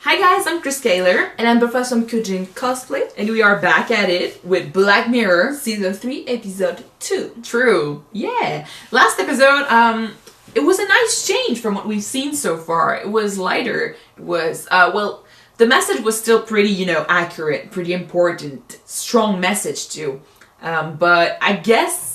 Hi guys, I'm Chris Kaler. And I'm Professor Kujin Cosplay. And we are back at it with Black Mirror. Season 3, Episode 2. True. Yeah. Last episode, it was a nice change from what we've seen so far. It was lighter. It was, the message was still pretty, accurate, pretty important. Strong message too. But I guess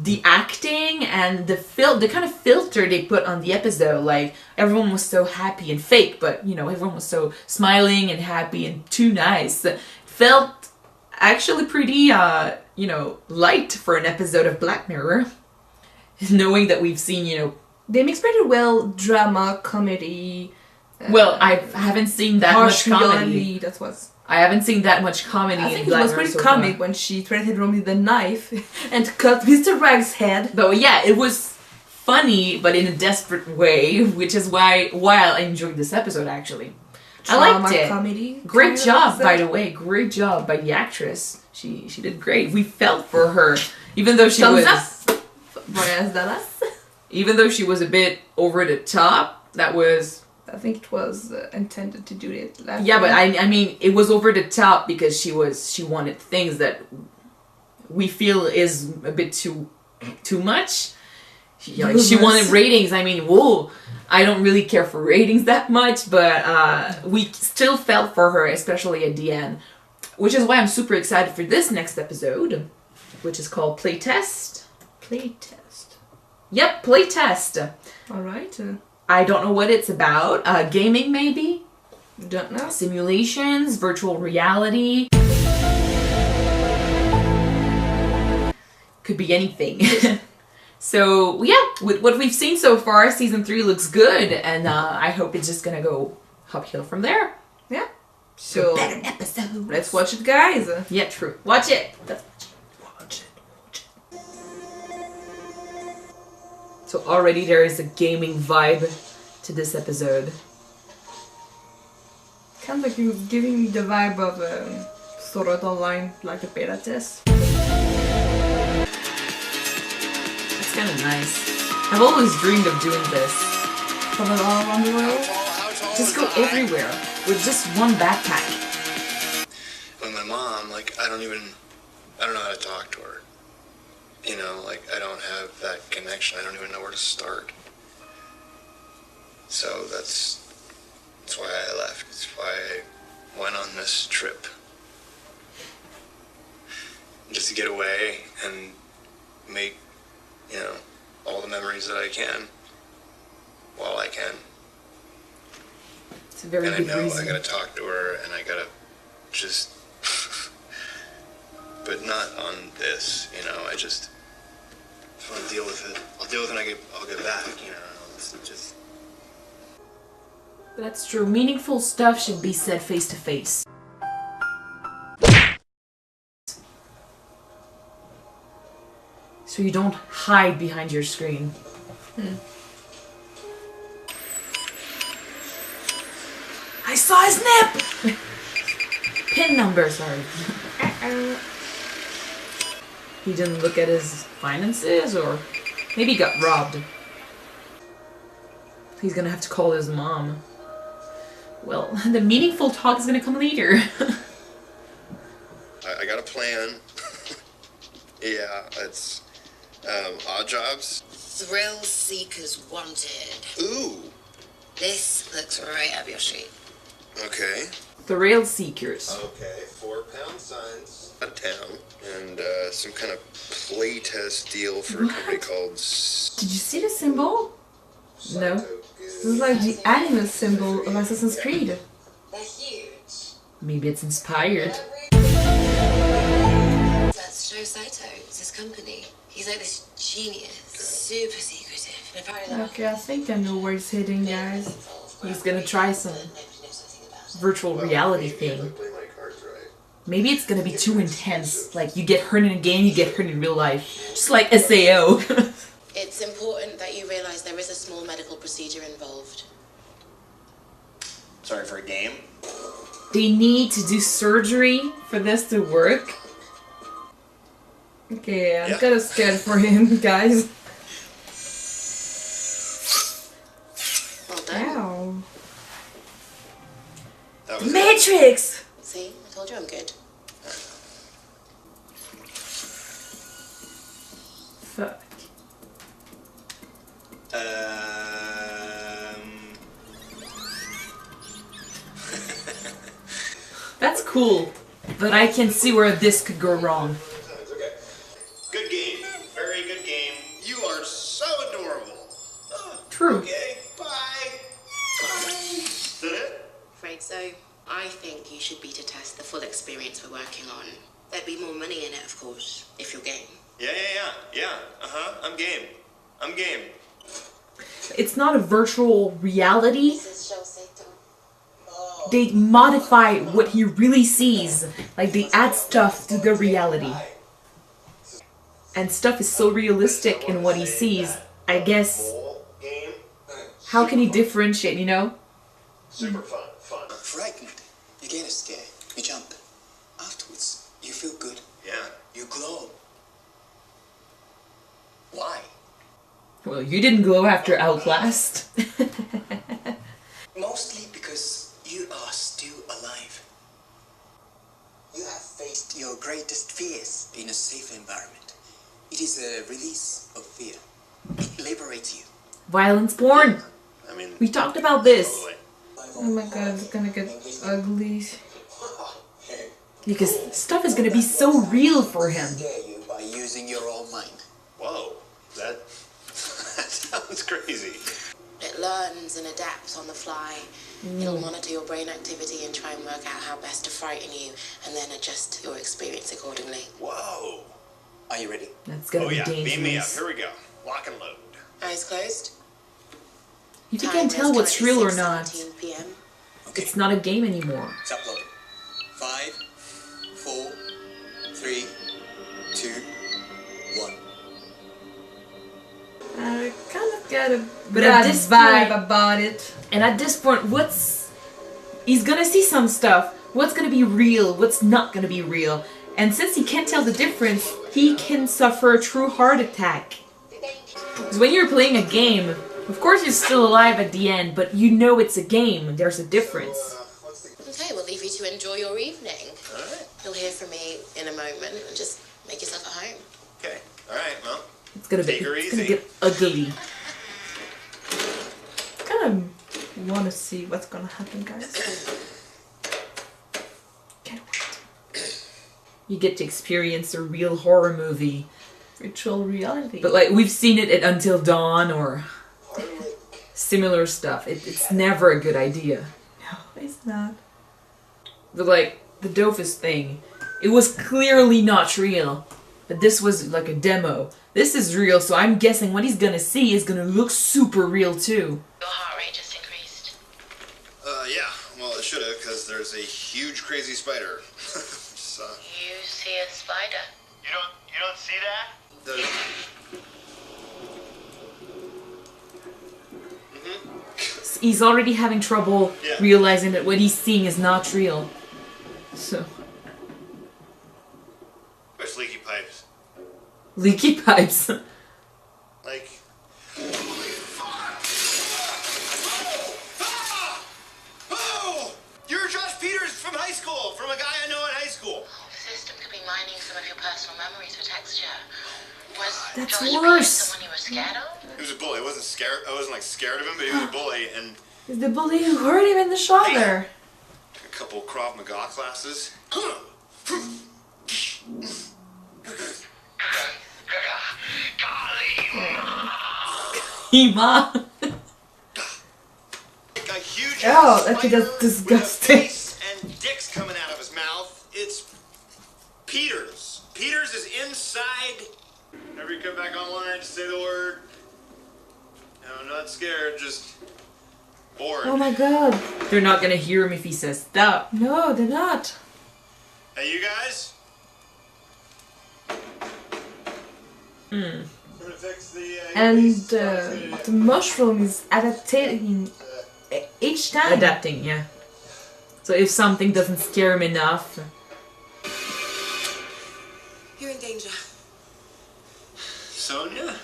the acting and the kind of filter they put on the episode, like everyone was so happy and fake, but everyone was so smiling and happy and too nice. It felt actually pretty light for an episode of Black Mirror, knowing that we've seen they mix pretty well drama, comedy. Well, I haven't seen that much comedy. That was. I haven't seen that much comedy. I think in Black it was Mirror pretty so comic far. when she threatened Romy with a knife and cut Mr. Rag's head. But yeah, it was funny, but in a desperate way, which is why I enjoyed this episode actually. Drama, I liked it. Comedy. Great job, by the way. Great job by the actress. She did great. We felt for her, even though she Thumbs was. up. Buenas Dallas. Even though she was a bit over the top, that was. I think it was intended to do it. Yeah, but I mean, it was over the top because she wanted things that we feel is a bit too much. She wanted ratings. I mean, whoa, I don't really care for ratings that much, but we still felt for her, especially at the end, which is why I'm super excited for this next episode, which is called Playtest. Playtest. Yep, Playtest. All right. I don't know what it's about. Gaming, maybe? Don't know. Simulations, virtual reality. Could be anything. So, yeah, with what we've seen so far, Season 3 looks good, and I hope it's just gonna go uphill from there. Yeah. So, better episode. Let's watch it, guys. Yeah, true. Watch it. Watch it. So already there is a gaming vibe to this episode. Kind of like you're giving me the vibe of Sword Art Online, like a beta test. It's kind of nice. I've always dreamed of doing this. Travel all around the world. Just go everywhere with just one backpack. With my mom, I don't know how to talk to her. I don't have that connection. I don't even know where to start. So that's why I left. It's why I went on this trip. Just to get away and make, all the memories that I can while I can. It's a very good reason. I gotta talk to her and I gotta just, but not on this, I just want to deal with it. I'll deal with it and I'll get back, It's just... That's true. Meaningful stuff should be said face to face. So you don't hide behind your screen. I saw his nip! Pin number, sorry. He didn't look at his finances, or maybe he got robbed. He's gonna have to call his mom. Well, the meaningful talk is gonna come later. I got a plan. Yeah, it's odd jobs. Thrill Seekers Wanted. Ooh. This looks right up your street. Okay. Thrill Seekers. Okay, 4-pound signs. Out of town. And some kind of playtest deal for a company called... Did you see the symbol? No. This is like the anime symbol of Assassin's Creed. They're huge. Maybe it's inspired. That's Joe Saito. It's his company. He's like this genius. Super secretive. And apparently Okay, I think I know where it's heading, guys. He's gonna try some virtual reality thing. Maybe it's gonna be too intense. Like, you get hurt in a game, you get hurt in real life. Just like SAO. It's important that you realize there is a small medical procedure involved. Sorry for a game? They need to do surgery for this to work. Okay, I'm kind of scared for him, guys. Well done. Ow. Matrix! See, I told you I'm good. Fuck. That's cool, but I can see where this could go wrong. Good game. Very good game. You are so adorable. True. Okay, bye. Bye. Is that it? Afraid so. I think you should beta test the full experience we're working on. There'd be more money in it, of course, if you're game. Yeah. I'm game. I'm game. It's not a virtual reality. They modify what he really sees. Like, they add stuff to the reality. And stuff is so realistic in what he sees. I guess, how can he differentiate, you know? Super fun. Frightened. You get a scare. You jump. Afterwards, you feel good. Yeah. You glow. Why? Well, you didn't glow after Outlast. Mostly because you are still alive. You have faced your greatest fears in a safe environment. It is a release of fear. It liberates you. Violence porn. I mean, We talked about this. totally. Oh my god, it's gonna get ugly. Because stuff is gonna be so real for him. Scare you by using your own mind. Whoa, that sounds crazy. It learns and adapts on the fly. It'll monitor your brain activity and try and work out how best to frighten you, and then adjust your experience accordingly. Whoa. Are you ready? That's gonna Oh be yeah, beam me up. dangerous. Here we go. Lock and load. Eyes closed. You Time can't is tell what's currently real or not. 6:17 p.m. Okay. It's not a game anymore. It's uploaded. 5, 4, 3, 2, 1. I kind of get a But at bad this vibe point- about it. And at this point, he's gonna see some stuff. What's gonna be real? What's not gonna be real? And since he can't tell the difference, he can suffer a true heart attack. Because when you're playing a game, of course you're still alive at the end, but you know it's a game. There's a difference. Okay, we'll leave you to enjoy your evening. All right. You'll hear from me in a moment, and just make yourself at home. Okay. All right. Well, It's gonna Take her it's gonna easy. get ugly. Kind of want to see what's gonna happen, guys. Can't wait. You get to experience a real horror movie. Virtual reality. But like, we've seen it at Until Dawn or similar stuff. It's never a good idea. no, it's not. But like, the Dofus thing, it was clearly not real. But this was like a demo. This is real, so I'm guessing what he's gonna see is gonna look super real too. Your heart rate just increased. yeah. Well, it should have, because there's a huge, crazy spider. So, You see a spider? you don't see that? He's already having trouble Yeah. realizing that what he's seeing is not real. So, There's leaky pipes. leaky pipes. Like. Oh! You're Josh Peters from high school, from a guy I know in high school. The system could be mining some of your personal memories for texture. Was That's Josh Peters worse. someone you were scared of? He was a bully. I wasn't scared. I wasn't like scared of him, but he was a bully, and It's the bully who hurt him in the shoulder. a couple Krav Maga classes. Hima. A huge Oh, okay, spider that's disgusting. with a face and dicks coming out of his mouth. It's Peters. Peters is inside. Whenever you come back online, just say the word. No, I'm not scared, just bored. Oh my god. They're not gonna hear him if he says stop. No, they're not. Hey, you guys? I'm gonna fix the, And the mushroom is adapting each time. Adapting, yeah. So if something doesn't scare him enough, You're in danger. Sonia?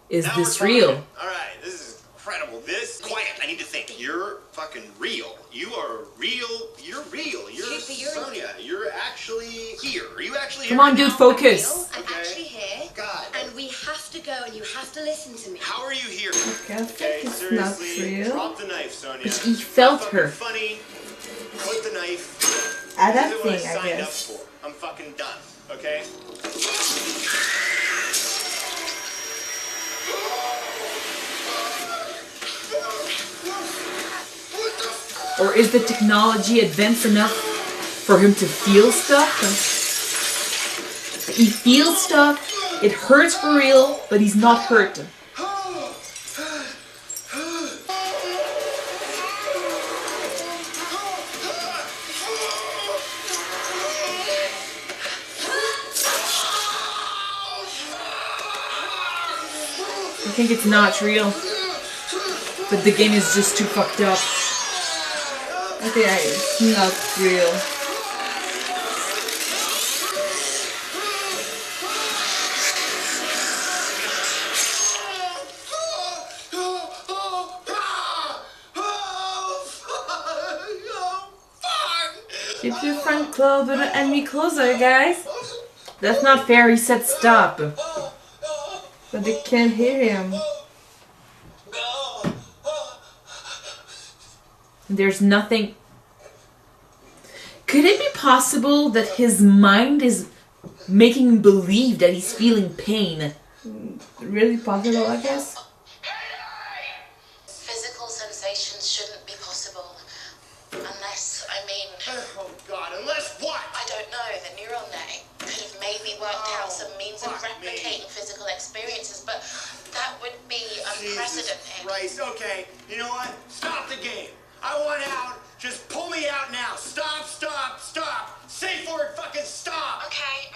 is Now this we're real? talking. All right, this is incredible. This quiet. I need to think. You're fucking real. You are real. You're real. You're Sonia. You're actually here. Are you actually here? Come on, dude, focus. I'm actually here. God. And we have to go, and you have to listen to me. How are you here? Okay, I think Okay, it's not seriously. real. Drop the knife, Sonia. But he felt Fucking her. Funny. Put the knife. At This that is what I thing, I signed guess. up for. I'm fucking done. Okay. Or is the technology advanced enough for him to feel stuff? He feels stuff, it hurts for real, but he's not hurt. I think it's not real, but the game is just too fucked up. I think it's not real. Keep your front closed with the enemy closer, guys. That's not fair, he said stop. But they can't hear him. There's nothing... Could it be possible that his mind is making him believe that he's feeling pain? Really possible, I guess. Physical sensations shouldn't be possible. Unless, Oh God. Unless what? I don't know, the neural net could have maybe worked out some means of fuck me. replicating physical experiences, but that would be Jesus unprecedented. Christ. Okay. You know what? Stop the game. I want out. Just pull me out now. Stop. Stop. Stop. Safe word. Fucking stop. Okay,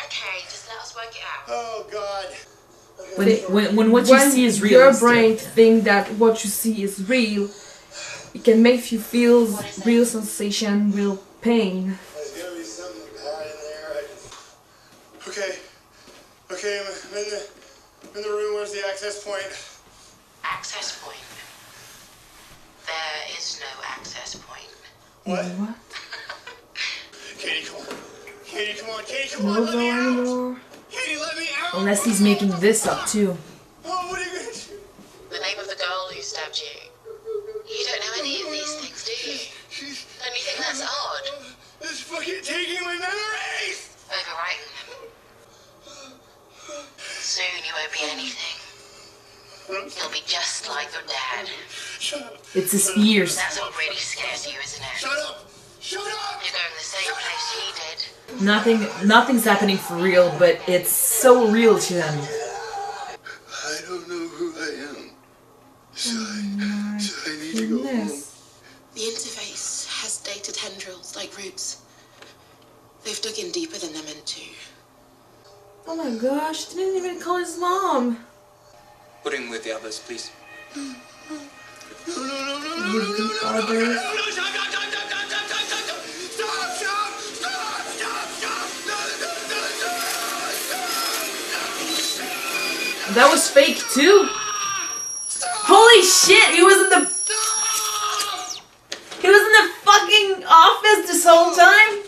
just let us work it out. Oh God. When what you see is real. Your brain think that what you see is real, it can make you feel real sensation, real pain. There's gonna be something bad in there. Okay. Okay. I'm in the room. Where's the access point? Access point. There is no access point. What? What? Katie, come on. Katie, come on. Katie, come No on. Let go me out. anymore. Katie, let me out. Unless he's making this up too. Oh, what are you gonna do? The name of the girl who stabbed you. You don't know any of these things, do you? Don't you think that's odd? It's fucking taking my memories. Overwriting them. Soon you won't be anything. You'll be just like your dad. Shut up. It's his ears. That's what really scares you, isn't it? Shut up. Shut up. You're going the same place he did. Nothing's happening for real, but it's so real to them. I don't know who I am. So I need to go home. Goodness. The interface has data tendrils like roots. They've dug in deeper than they're meant to. Oh my gosh, he didn't even call his mom. Put him with the others, please. No, With the others. That was fake too. Holy shit! He was in the fucking office this whole time.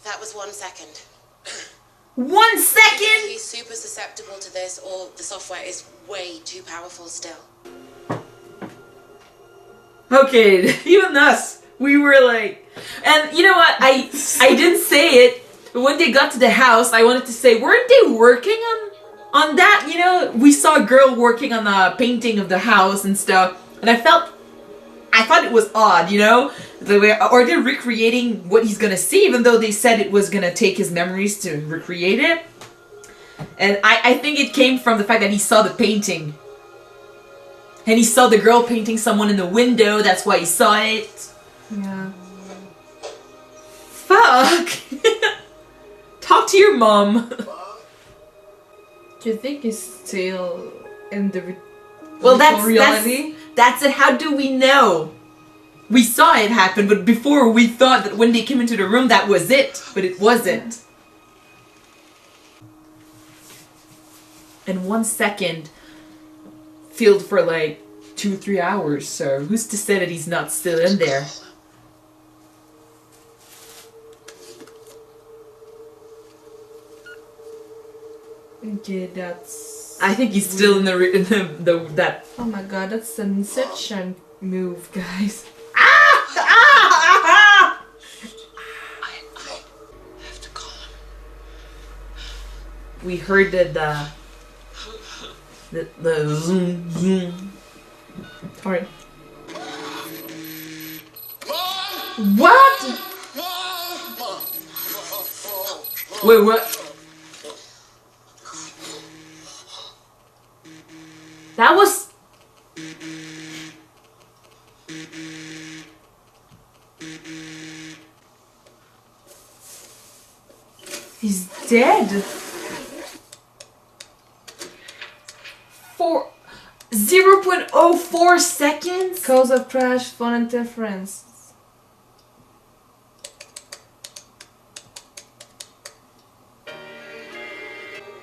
That was 1 second. 1 second. He's super susceptible to this, or the software is way too powerful still. Okay, even us, we were like, and you know what? I didn't say it, but when they got to the house, I wanted to say, weren't they working on that? You know, we saw a girl working on the painting of the house and stuff, and I thought it was odd, you know, the way, or they're recreating what he's gonna see, even though they said it was gonna take his memories to recreate it. And I think it came from the fact that he saw the painting. And he saw the girl painting someone in the window, that's why he saw it. Yeah. Fuck! Talk to your mom. Do you think he's still in the Well, reality? that's it. How do we know? We saw it happen, but before we thought that when they came into the room, that was it. But it wasn't. In 1 second, filled for like 2-3 hours, so who's to say that he's not still in there? Okay, that's... I think he's still in the that. Oh my god, that's an Inception move, guys. I have to call him. We heard that the zoom zoom. Sorry. Mom! What? Mom! Wait, what? That was. He's dead. 0.04 seconds? Cause of crash, phone interference.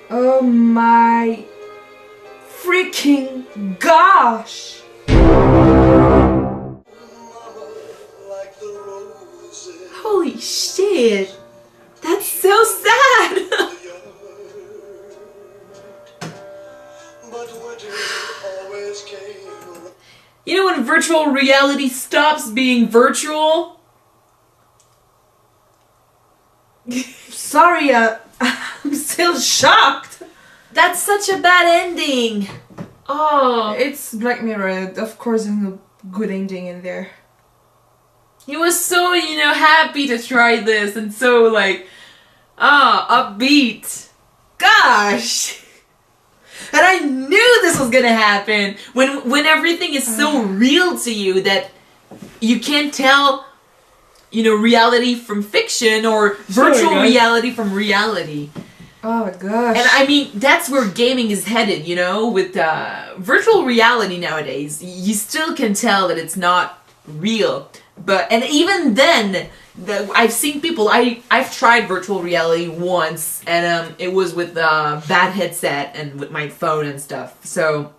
Oh my freaking gosh! Holy shit! That's so sad! You know when virtual reality stops being virtual? Sorry, I'm still shocked. That's such a bad ending. Oh, It's Black Mirror. Of course, there's no good ending in there. he was so, happy to try this and so upbeat. Gosh. And I knew this was gonna happen when everything is so real to you that you can't tell, reality from fiction or virtual guys. reality from reality. Oh my gosh. And I mean, that's where gaming is headed, with virtual reality nowadays. You still can tell that it's not real. And even then, I've seen people, I've tried virtual reality once, and it was with a bad headset and with my phone and stuff. So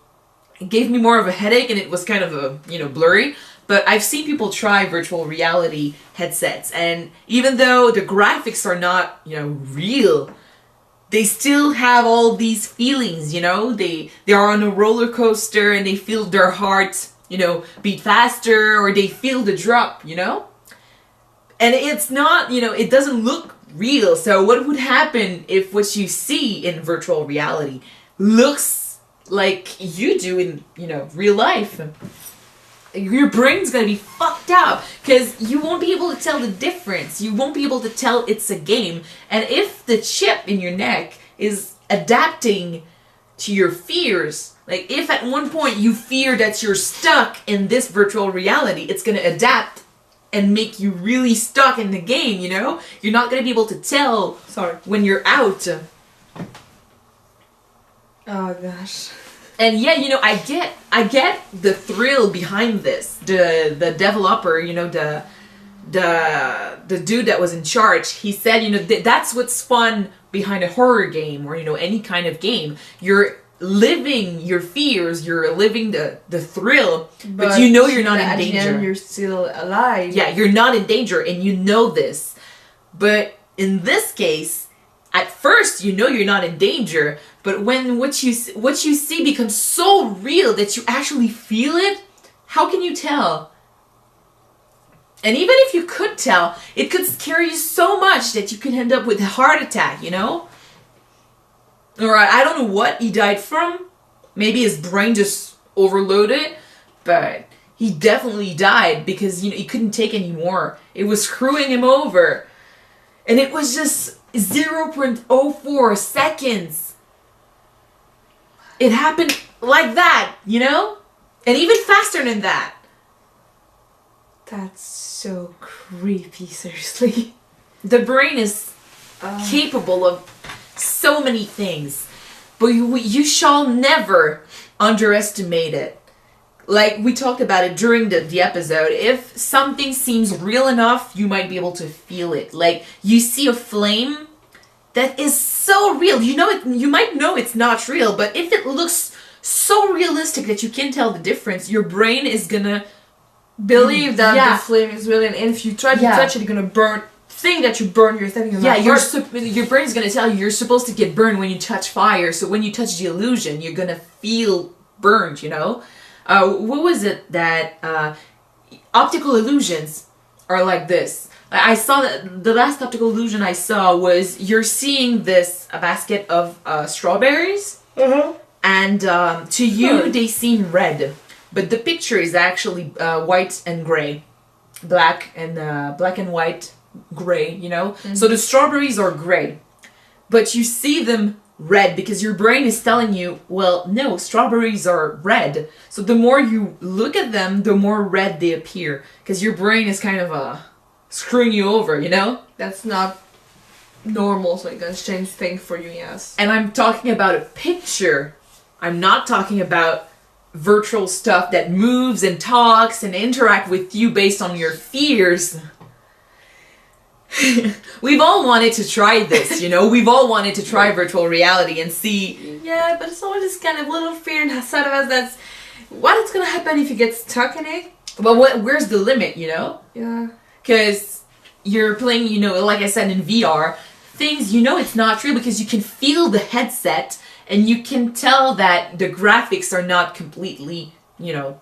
it gave me more of a headache and it was kind of blurry. But I've seen people try virtual reality headsets, and even though the graphics are not, real, they still have all these feelings, they are on a roller coaster and they feel their hearts, beat faster, or they feel the drop, And it's not, it doesn't look real. So what would happen if what you see in virtual reality looks like you do in, real life? Your brain's gonna be fucked up because you won't be able to tell the difference. You won't be able to tell it's a game. And if the chip in your neck is adapting to your fears, like if at one point you fear that you're stuck in this virtual reality, it's gonna adapt and make you really stuck in the game, You're not gonna be able to tell when you're out. Oh gosh. And yeah, I get the thrill behind this. The developer, the dude that was in charge, he said, that's what's fun behind a horror game or any kind of game. You're living your fears, you're living the thrill, but you're not in danger. At the end, you're still alive. Yeah, you're not in danger, and you know this. But in this case, at first you're not in danger, but when what you see becomes so real that you actually feel it, how can you tell? And even if you could tell, it could scare you so much that you could end up with a heart attack, Or I don't know what he died from. Maybe his brain just overloaded, but he definitely died because he couldn't take any more. It was screwing him over. And it was just 0.04 seconds. It happened like that, And even faster than that. That's so creepy, seriously. The brain is capable of so many things, but you shall never underestimate it. Like we talked about it during the episode, if something seems real enough, you might be able to feel it. Like you see a flame that is so real, you might know it's not real, but if it looks so realistic that you can tell the difference, your brain is gonna believe that Yeah. the flame is real, and if you try to Yeah. touch it, you're gonna burn. Think that you burn your thing. Yeah, your brain's gonna tell you you're supposed to get burned when you touch fire. So when you touch the illusion, you're gonna feel burned. You know, what was it that optical illusions are like this? I saw that the last optical illusion I saw was you're seeing this a basket of strawberries, and to you they seem red, but the picture is actually white and gray, black and white. Gray, you know? So the strawberries are gray, but you see them red because your brain is telling you, well, no, strawberries are red. So the more you look at them, the more red they appear because your brain is kind of screwing you over, you know? That's not normal, so it can change things for you, yes. And I'm talking about a picture. I'm not talking about virtual stuff that moves and talks and interact with you based on your fears. We've all wanted to try this, you know? We've all wanted to try virtual reality and see... Yeah, but it's always this kind of little fear inside of us that's... What is gonna happen if you get stuck in it? But where's the limit, you know? Yeah. Because you're playing, you know, like I said, in VR, things, you know it's not real because you can feel the headset and you can tell that the graphics are not completely, you know,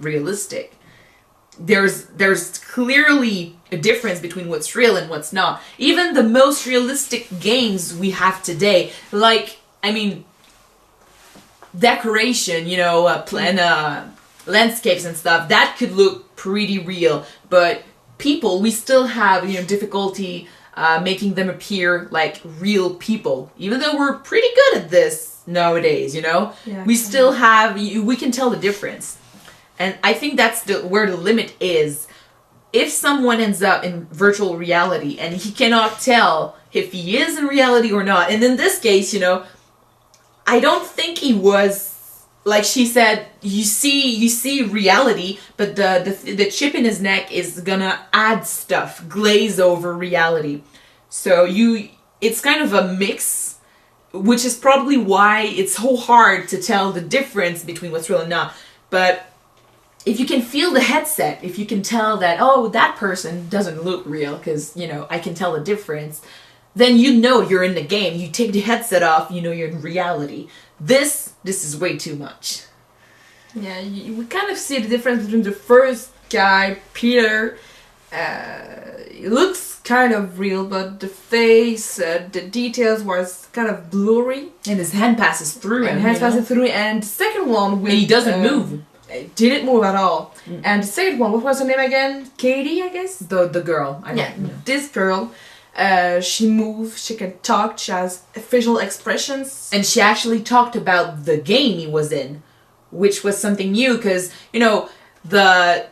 realistic. There's clearly a difference between what's real and what's not. Even the most realistic games we have today, like, I mean, decoration, you know, landscapes and stuff, that could look pretty real, but people, we still have, you know, difficulty making them appear like real people, even though we're pretty good at this nowadays, you know? Yeah, we still have, we can tell the difference. And I think that's where the limit is. If someone ends up in virtual reality and he cannot tell if he is in reality or not, and in this case, you know, I don't think he was, like she said, you see reality, but the chip in his neck is gonna add stuff, glaze over reality. So it's kind of a mix, which is probably why it's so hard to tell the difference between what's real and not. But if you can feel the headset, if you can tell that, oh, that person doesn't look real, because, you know, I can tell the difference, then you know you're in the game. You take the headset off, you know you're in reality. This is way too much. Yeah, we kind of see the difference between the first guy, Peter. It looks kind of real, but the face, the details was kind of blurry. And his hand passes through And him. hands passing through, and the second one with, And he doesn't move. It didn't move at all. And the second one, what was her name again? Katie, I guess. The girl. I Yeah, don't know. this girl. She moves. She can talk. She has facial expressions. And she actually talked about the game he was in, which was something new, because, you know,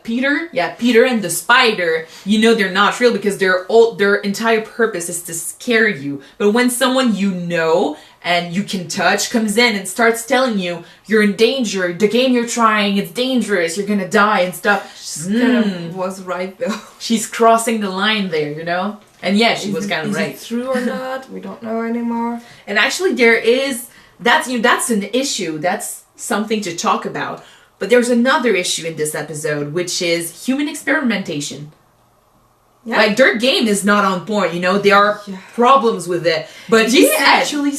Peter and the spider, you know they're not real because their entire purpose is to scare you. But when someone you know and you can touch comes in and starts telling you you're in danger, the game you're trying, it's dangerous, you're gonna die and stuff. She kind of was right though. She's crossing the line there, you know? And yeah, she was kind of Is right. it true or not? We don't know anymore. And actually that's an issue. That's something to talk about. But there's another issue in this episode, which is human experimentation. Yeah. Like, their game is not on point, you know? There are Yeah. problems with it. But he said, actually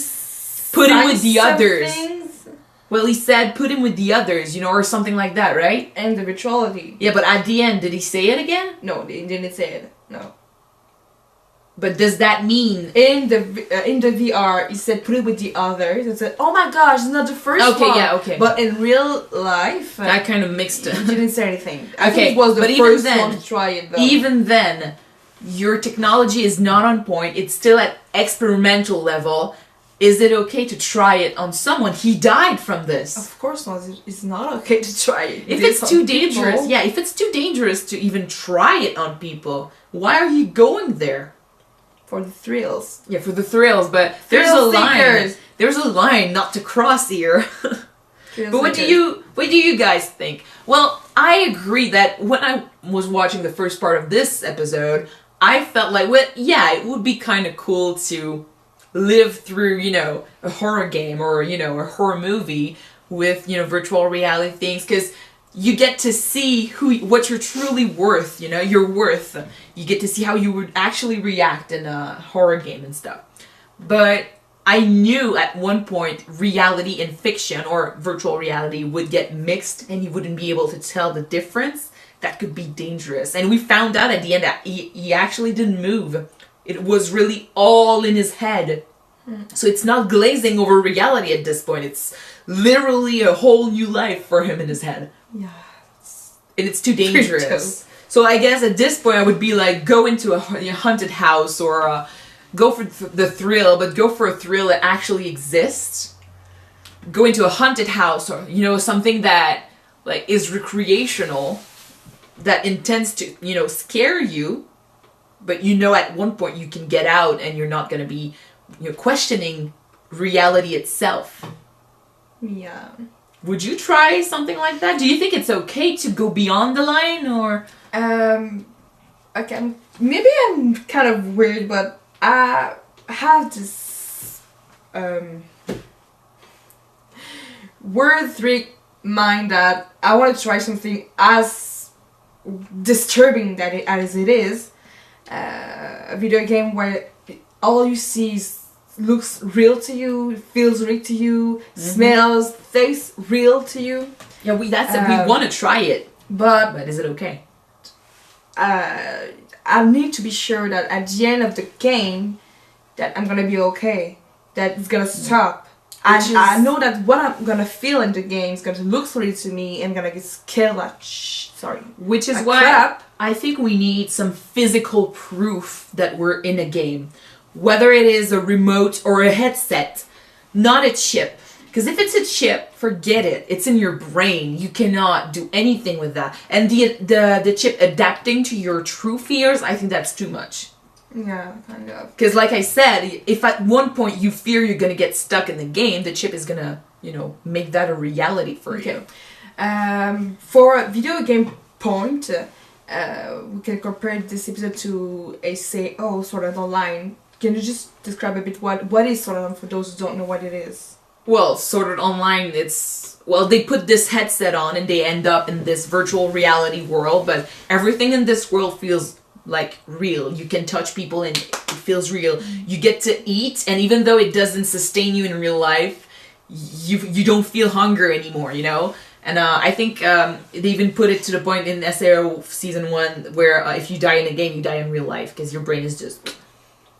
put him with the some others. things? Well, he said, put him with the others, you know, or something like that, right? Individuality. Yeah, but at the end, did he say it again? No, they didn't say it. No. But does that mean... In the VR, he said put it with the others. And said, "Oh my gosh, it's not the first one." Okay, yeah, okay. But in real life, That kind of mixed it. he didn't say anything. I Okay, think it was the but even first then- one to try it though. Even then, your technology is not on point. It's still at experimental level. Is it okay to try it on someone? He died from this. Of course not. It's not okay to try it. If This it's too on people. dangerous, yeah, if it's too dangerous to even try it on people, why are you going there? For the thrills. Yeah, for the thrills, but there's a Thrill line. seekers. There's a line not to cross here. Thrill But what do seekers. you guys think? Well, I agree that when I was watching the first part of this episode, I felt like, well, yeah, it would be kind of cool to live through, you know, a horror game or, you know, a horror movie with, you know, virtual reality things, because you get to see what you're truly worth, you know, your worth. You get to see how you would actually react in a horror game and stuff. But I knew at one point reality and fiction or virtual reality would get mixed and you wouldn't be able to tell the difference. That could be dangerous. And we found out at the end that he actually didn't move. It was really all in his head. So it's not glazing over reality at this point. It's literally a whole new life for him in his head. Yeah. And it's too dangerous. So I guess at this point I would be like, go into a haunted house or go for the thrill, but go for a thrill that actually exists. Go into a haunted house or, you know, something that like is recreational, that intends to, you know, scare you, but you know at one point you can get out and you're not going to be, you know, questioning reality itself. Yeah. Would you try something like that? Do you think it's okay to go beyond the line, or? Okay, maybe I'm kind of weird, but I have this weird trick mind that I want to try something as disturbing as it is. A video game where all you see looks real to you, feels real to you, smells, tastes real to you. Yeah, we want to try it, but is it okay? I need to be sure that at the end of the game that I'm gonna be okay, that it's gonna stop. And I know that what I'm gonna feel in the game is gonna look real to me and gonna get scared like Which is why I think we need some physical proof that we're in a game. Whether it is a remote or a headset, not a chip. Because if it's a chip, forget it. It's in your brain. You cannot do anything with that. And the chip adapting to your true fears, I think that's too much. Yeah, kind of. Because like I said, if at one point you fear you're going to get stuck in the game, the chip is going to, you know, make that a reality for you. For a video game point, we can compare this episode to a SAO, Sword Art Online. Can you just describe a bit what is Sword Art Online for those who don't know what it is? Well, Sword Art Online, they put this headset on and they end up in this virtual reality world, but everything in this world feels like real. You can touch people and it feels real. You get to eat, and even though it doesn't sustain you in real life, you don't feel hunger anymore, you know? And I think they even put it to the point in SAO Season 1 where if you die in a game, you die in real life because your brain is just...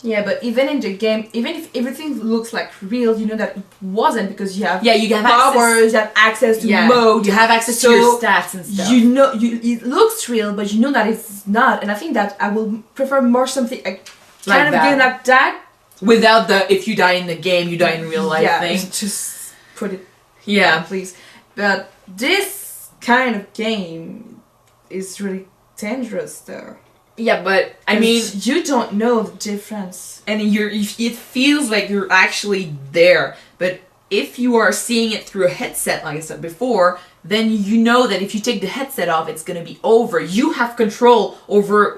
Yeah, but even in the game, even if everything looks like real, you know that it wasn't, because you have powers, you have access to mode, you have access to your stats and stuff. You know, it looks real, but you know that it's not. And I think that I will prefer more something game like that. Without the if you die in the game, you die in real life thing. Just put it down, please. But this kind of game is really dangerous, though. Yeah, but I mean, you don't know the difference, and it feels like you're actually there. But if you are seeing it through a headset, like I said before, then you know that if you take the headset off, it's gonna be over. You have control over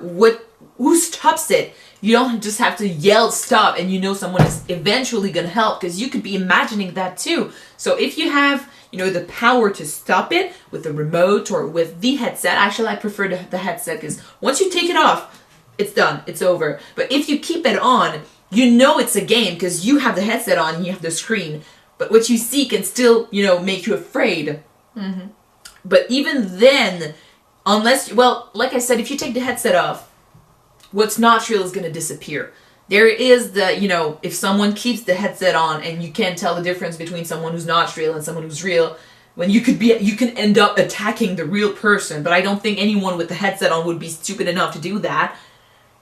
who stops it. You don't just have to yell stop, and you know someone is eventually gonna help, because you could be imagining that too. So if you have, you know, the power to stop it with the remote or with the headset. Actually, I prefer the headset, because once you take it off, it's done. It's over. But if you keep it on, you know it's a game because you have the headset on and you have the screen. But what you see can still, you know, make you afraid. Mm-hmm. But even then, like I said, if you take the headset off, what's not real is going to disappear. There is the, you know, if someone keeps the headset on and you can't tell the difference between someone who's not real and someone who's real, when you can end up attacking the real person. But I don't think anyone with the headset on would be stupid enough to do that.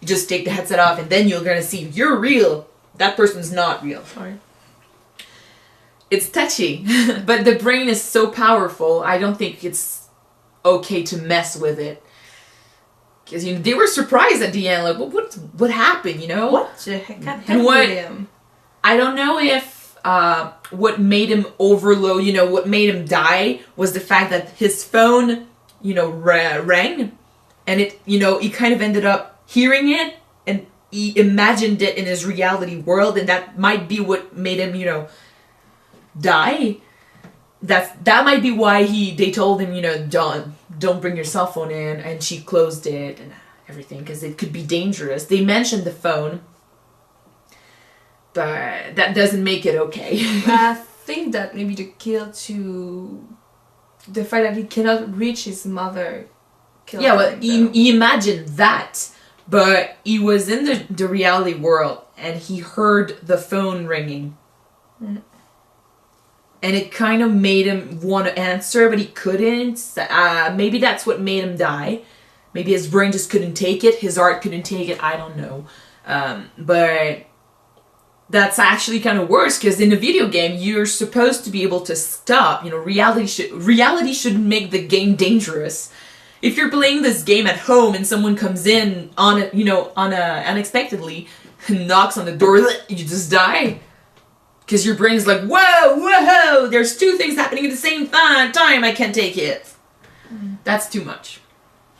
You just take the headset off and then you're going to see you're real. That person's not real. Sorry. It's touchy, but the brain is so powerful, I don't think it's okay to mess with it. Because, you know, they were surprised at the end, like, what happened, you know? What the heck happened to him? I don't know if what made him overload, you know, what made him die was the fact that his phone, you know, rang, and it, you know, he kind of ended up hearing it, and he imagined it in his reality world, and that might be what made him, you know, die. that might be why they told him, don't bring your cell phone in, and she closed it and everything, because it could be dangerous. They mentioned the phone, but that doesn't make it okay. I think that maybe the kill to the fact that he cannot reach his mother. Yeah, well, he imagined that, but he was in the reality world and he heard the phone ringing. Mm. And it kind of made him want to answer, but he couldn't. Maybe that's what made him die. Maybe his brain just couldn't take it. His heart couldn't take it. I don't know. But that's actually kind of worse, because in a video game, you're supposed to be able to stop. Reality shouldn't make the game dangerous. If you're playing this game at home and someone comes in unexpectedly and knocks on the door, you just die. Because your brain's like, whoa, there's two things happening at the same time, I can't take it. That's too much.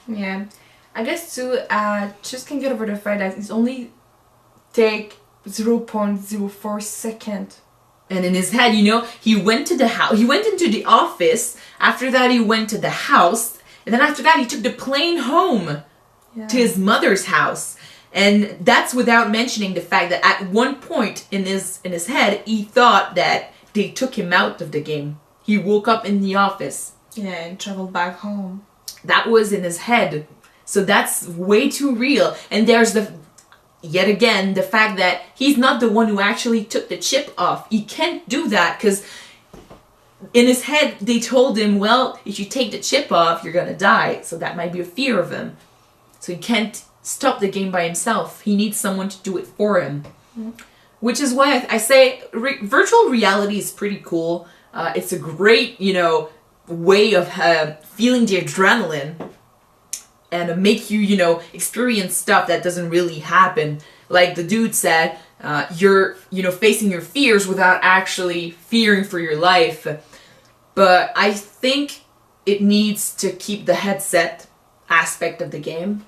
Yeah. I guess too, just can't get over the fact that it's only take 0.04 second. And in his head, he went to the house, he went into the office, after that he went to the house, and then after that he took the plane home to his mother's house. And that's without mentioning the fact that at one point in his head, he thought that they took him out of the game. He woke up in the office. Yeah, and traveled back home. That was in his head. So that's way too real. And there's yet again, the fact that he's not the one who actually took the chip off. He can't do that because in his head, they told him, well, if you take the chip off, you're going to die. So that might be a fear of him. So he can't stop the game by himself. He needs someone to do it for him. Mm. Which is why I say virtual reality is pretty cool. It's a great, way of feeling the adrenaline and make you, experience stuff that doesn't really happen. Like the dude said, you're, facing your fears without actually fearing for your life. But I think it needs to keep the headset aspect of the game,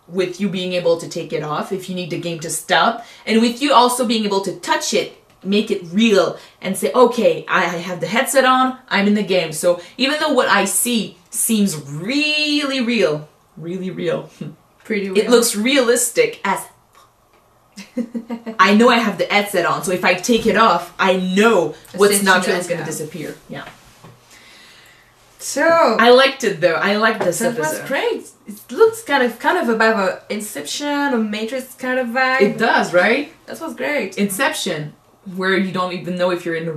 with you being able to take it off if you need the game to stop, and with you also being able to touch it, make it real, and say, okay, I have the headset on, I'm in the game. So even though what I see seems really real, pretty real, it looks realistic as I know I have the headset on, so if I take it off, I know what's not going to disappear. Yeah. So I liked it though. I liked this episode. That was great. It looks kind of about a Inception or Matrix kind of vibe. It does, right? That was great. Inception, where you don't even know if you're in a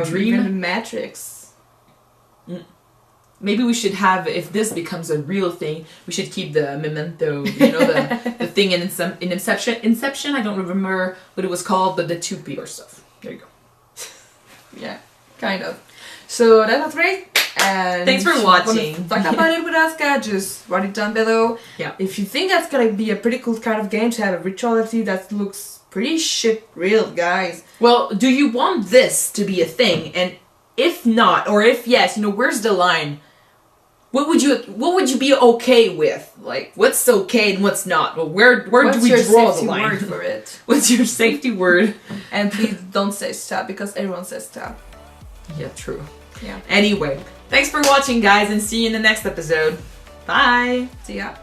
dream. Even Matrix. Maybe we should have, if this becomes a real thing, we should keep the memento, the thing in Inception. Inception, I don't remember what it was called, but the 2P stuff. There you go. Yeah, kind of. So that was great. And thanks for watching. Talk about it with us, guys. Just write it down below. Yeah. If you think that's gonna be a pretty cool kind of game to have a virtuality that looks pretty shit real, guys. Well, do you want this to be a thing? And if not, or if yes, where's the line? What would you be okay with? Like, what's okay and what's not? Well, where do we draw the line? What's your safety word for it? What's your safety word? And please don't say stop, because everyone says stop. Yeah, true. Yeah. Anyway, thanks for watching, guys, and see you in the next episode. Bye. See ya.